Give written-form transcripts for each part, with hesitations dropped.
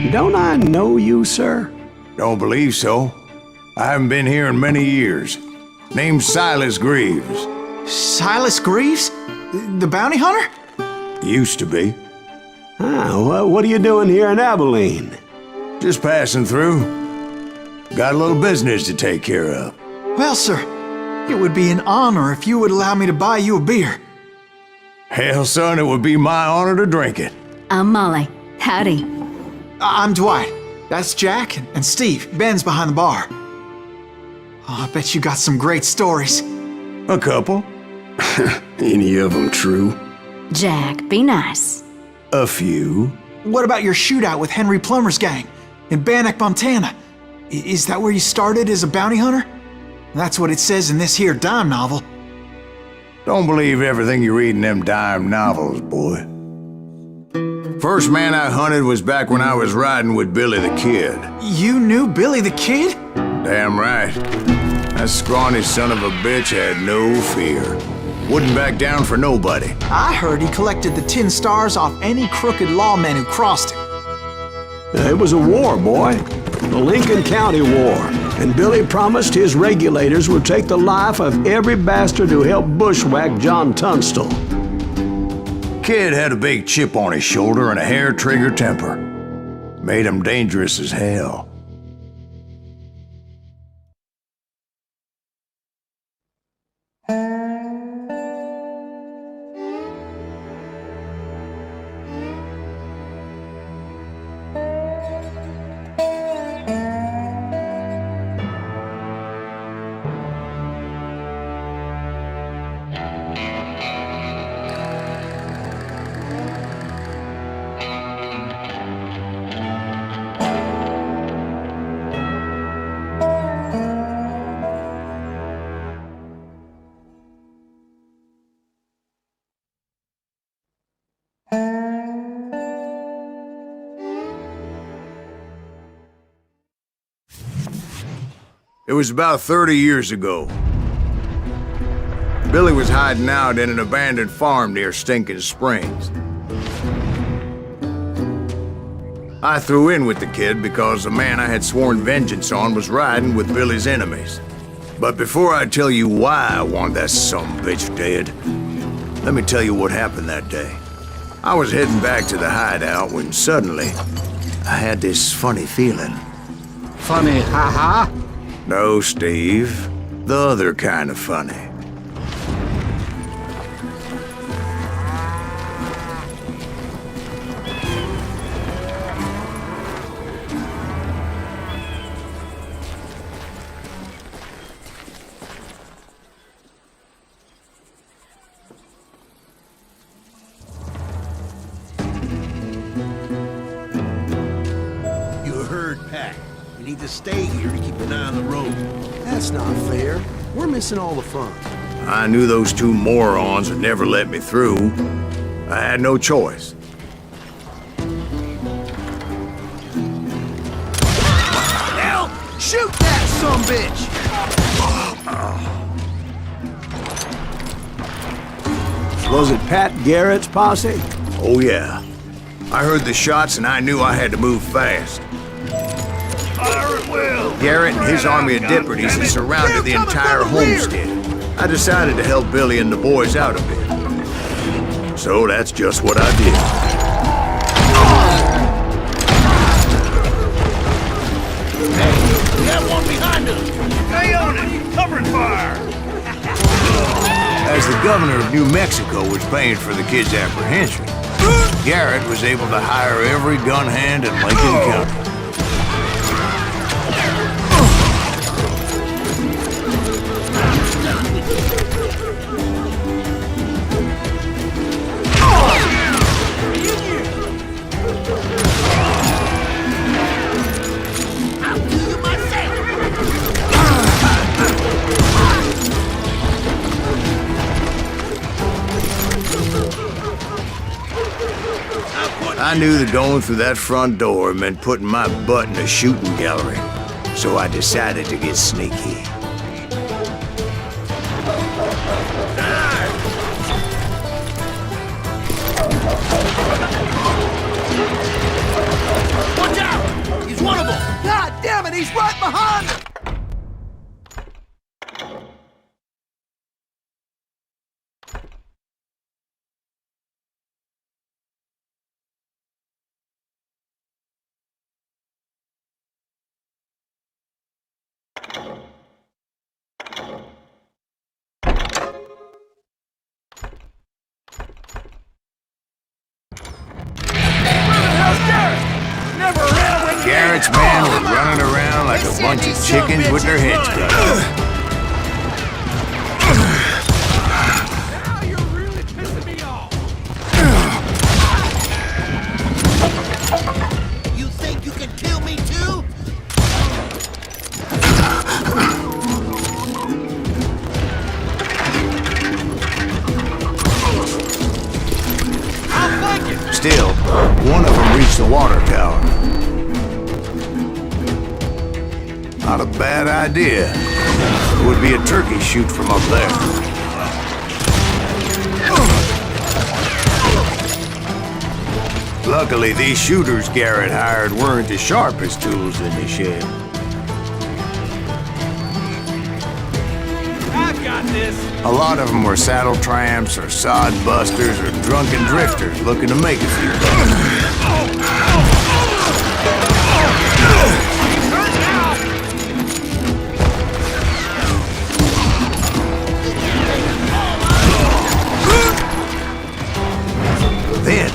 Don't I know you, sir? Don't believe so. I haven't been here in many years. Name's Silas Greaves. Silas Greaves? The bounty hunter? Used to be. Ah, what are you doing here in Abilene? Just passing through. Got a little business to take care of. Well, sir, it would be an honor if you would allow me to buy you a beer. Hell, son, it would be my honor to drink it. I'm Molly. Howdy. I'm Dwight. That's Jack and Steve. Ben's behind the bar. Oh, I bet you got some great stories. A couple. Any of them true? Jack, be nice. A few. What about your shootout with Henry Plummer's gang in Bannock, Montana? Is that where you started as a bounty hunter? That's what it says in this here dime novel. Don't believe everything you read in them dime novels, boy. First man I hunted was back when I was riding with Billy the Kid. You knew Billy the Kid? Damn right. That scrawny son of a bitch had no fear. Wouldn't back down for nobody. I heard he collected the 10 stars off any crooked lawmen who crossed him. It was a war, boy. The Lincoln County War. And Billy promised his regulators would take the life of every bastard who helped bushwhack John Tunstall. Kid had a big chip on his shoulder and a hair-trigger temper. Made him dangerous as hell. It was about 30 years ago. Billy was hiding out in an abandoned farm near Stinking Springs. I threw in with the kid because the man I had sworn vengeance on was riding with Billy's enemies. But before I tell you why I want that sumbitch dead, let me tell you what happened that day. I was heading back to the hideout when suddenly I had this funny feeling. Funny, ha-ha? No, Steve. The other kind of funny. You heard, Pat. We need to stay here to keep an eye on the road. That's not fair. We're missing all the fun. I knew those two morons would never let me through. I had no choice. Hell! Shoot that sumbitch! Was it Pat Garrett's posse? Oh yeah. I heard the shots and I knew I had to move fast. Fire at will! Garrett and his army of deputies had surrounded the entire homestead. I decided to help Billy and the boys out a bit. So that's just what I did. Hey, we got one behind us! Stay on it! Covering fire! As the governor of New Mexico was paying for the kid's apprehension, Garrett was able to hire every gun hand in Lincoln County. I knew that going through that front door meant putting my butt in a shooting gallery, so I decided to get sneaky. Watch out! Garrett's men were running around like a bunch of chickens with their heads cut off. Now you're really pissing me off. You think you can kill me too? I'll flank you. Still, one of them reached the water tower. Not a bad idea. It would be a turkey shoot from up there. Luckily, these shooters Garrett hired weren't the sharpest tools in the shed. I've got this. A lot of them were saddle tramps or sod busters or drunken drifters looking to make a few bucks. Then,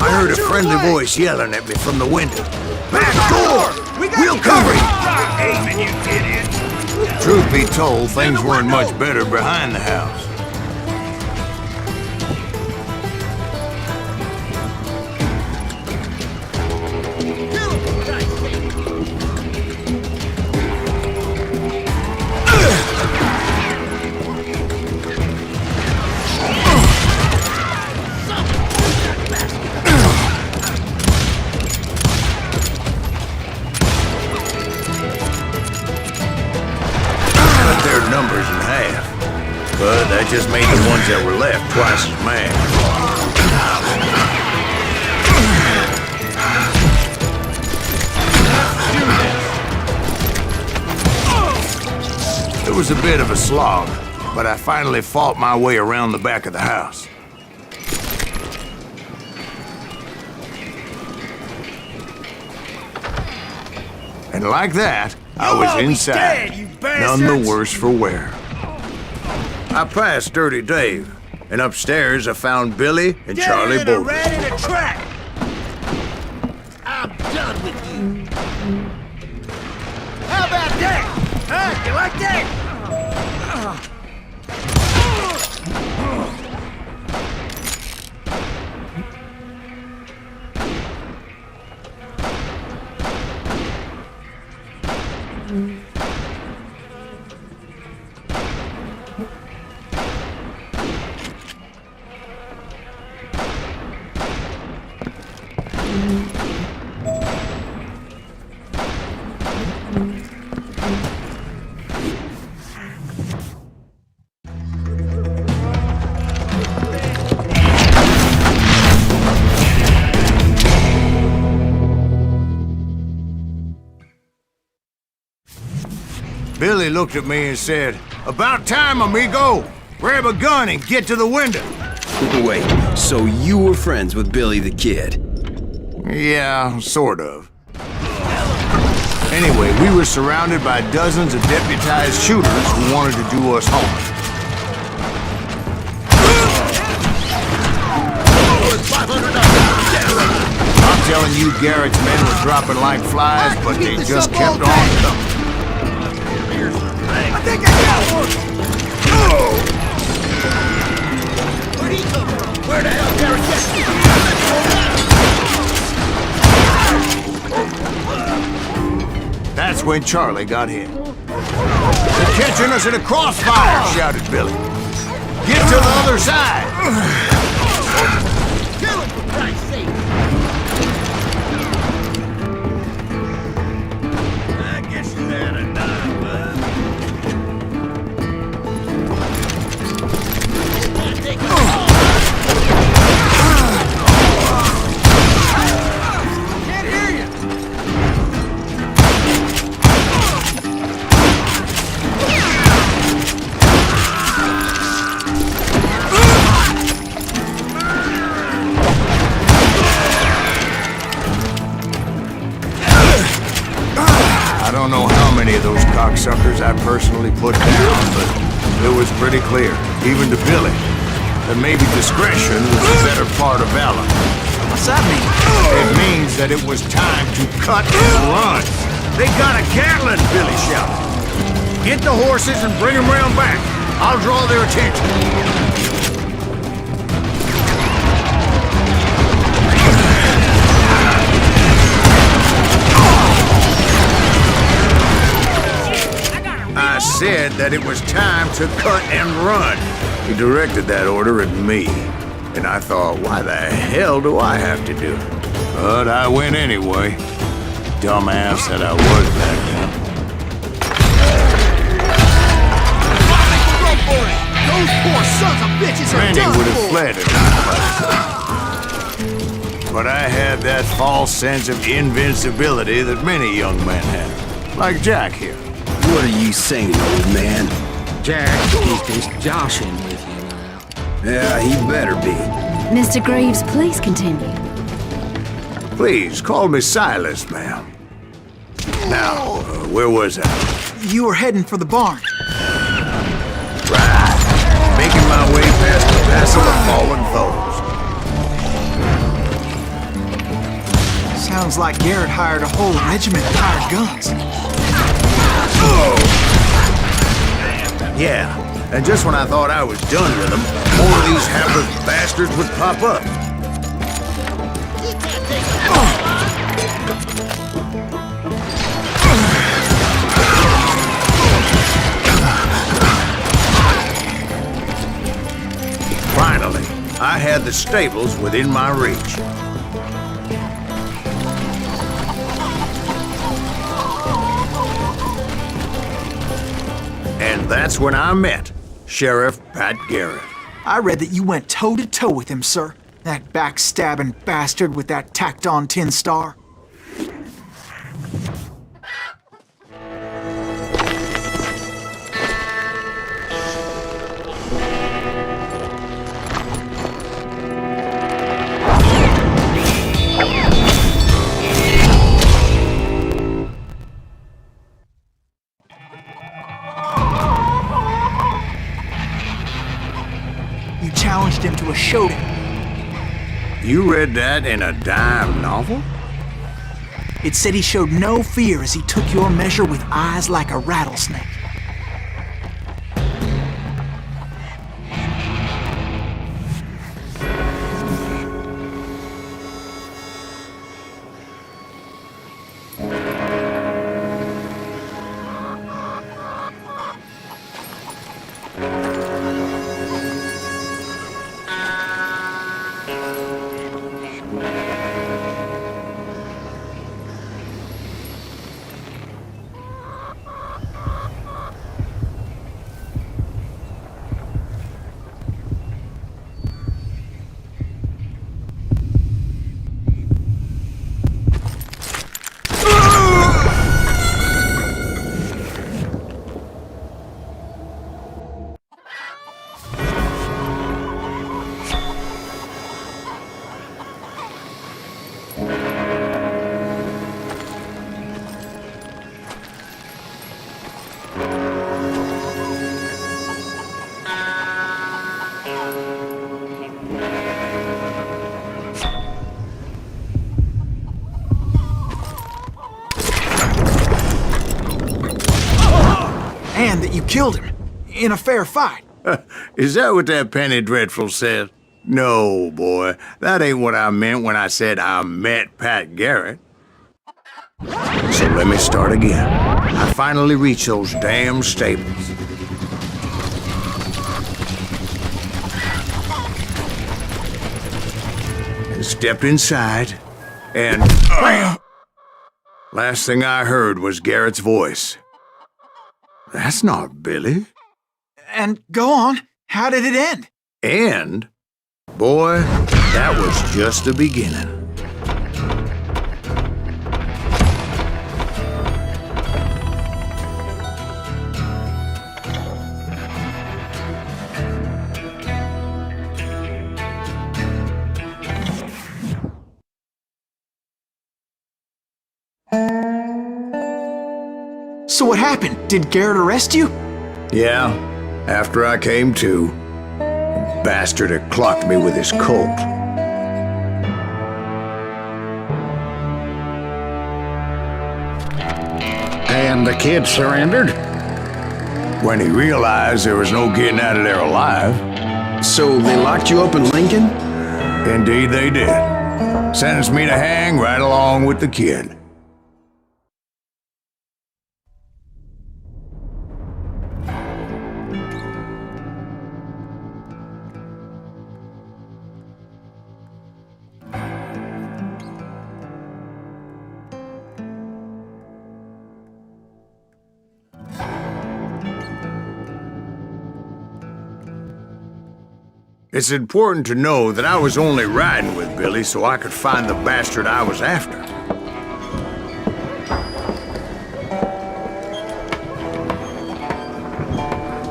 I heard a friendly voice yelling at me from the window. Back door! We'll cover you! Aiming, you idiot! Truth be told, things weren't much better behind the house. Numbers in half, but that just made the ones that were left twice as mad. It was a bit of a slog, but I finally fought my way around the back of the house. And like that, I was inside, none the worse for wear. I passed Dirty Dave, and upstairs I found Billy and Charlie both. Rat in a trap. I'm done with you. How about that? Huh? You like that? Billy looked at me and said, "About time, amigo! Grab a gun and get to the window!" Wait, so you were friends with Billy the Kid? Yeah, sort of. Anyway, we were surrounded by dozens of deputized shooters who wanted to do us harm. I'm telling you, Garrett's men were dropping like flies, but they just kept on coming. I think I got one! Where'd he come from? Where the hell Garrett get? That's when Charlie got hit. "They're catching us in a crossfire!" shouted Billy. "Get to the other side!" Kill him, for Christ's sake! I guess you had enough, huh? Can't hear you! I don't know how many of those cocksuckers I personally put down, but it was pretty clear, even to Billy, that maybe discretion was the better part of valor. What's that mean? It means that it was time to cut and run. They got a Gatlin, Billy shouted. Get the horses and bring them round back. I'll draw their attention. I said that it was time to cut and run. He directed that order at me. And I thought, why the hell do I have to do it? But I went anyway. Dumbass that I was back then. Those poor sons of bitches are Many done would have for. fled at my. But I had that false sense of invincibility that many young men have. Like Jack here. What are you saying, old man? Jack, he's just joshing with you now. Yeah, he better be. Mr. Greaves, please continue. Please, call me Silas, ma'am. Now, where was I? You were heading for the barn. Right. Making my way past the pass of the fallen foes. Sounds like Garrett hired a whole regiment of hired guns. Yeah, and just when I thought I was done with them, more of these hapless bastards would pop up. Finally, I had the stables within my reach. And that's when I met Sheriff Pat Garrett. I read that you went toe-to-toe with him, sir. That backstabbing bastard with that tacked-on tin star. Challenged him to a showdown. You read that in a dime novel? It said he showed no fear as he took your measure with eyes like a rattlesnake. And that you killed him in a fair fight. Is that what that Penny Dreadful said? No, boy. That ain't what I meant when I said I met Pat Garrett. So let me start again. I finally reached those damn stables. And stepped inside, and last thing I heard was Garrett's voice. That's not Billy. And go on, how did it end? And, boy, that was just the beginning. So what happened? Did Garrett arrest you? Yeah, after I came to, the bastard had clocked me with his Colt. And the kid surrendered? When he realized there was no getting out of there alive. So they locked you up in Lincoln? Indeed they did. Sentenced me to hang right along with the kid. It's important to know that I was only riding with Billy so I could find the bastard I was after.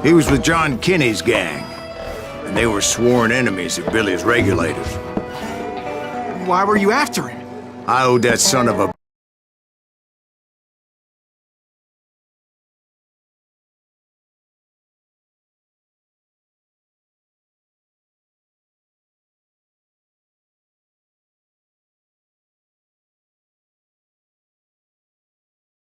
He was with John Kinney's gang, and they were sworn enemies of Billy's regulators. Why were you after him? I owed that son of a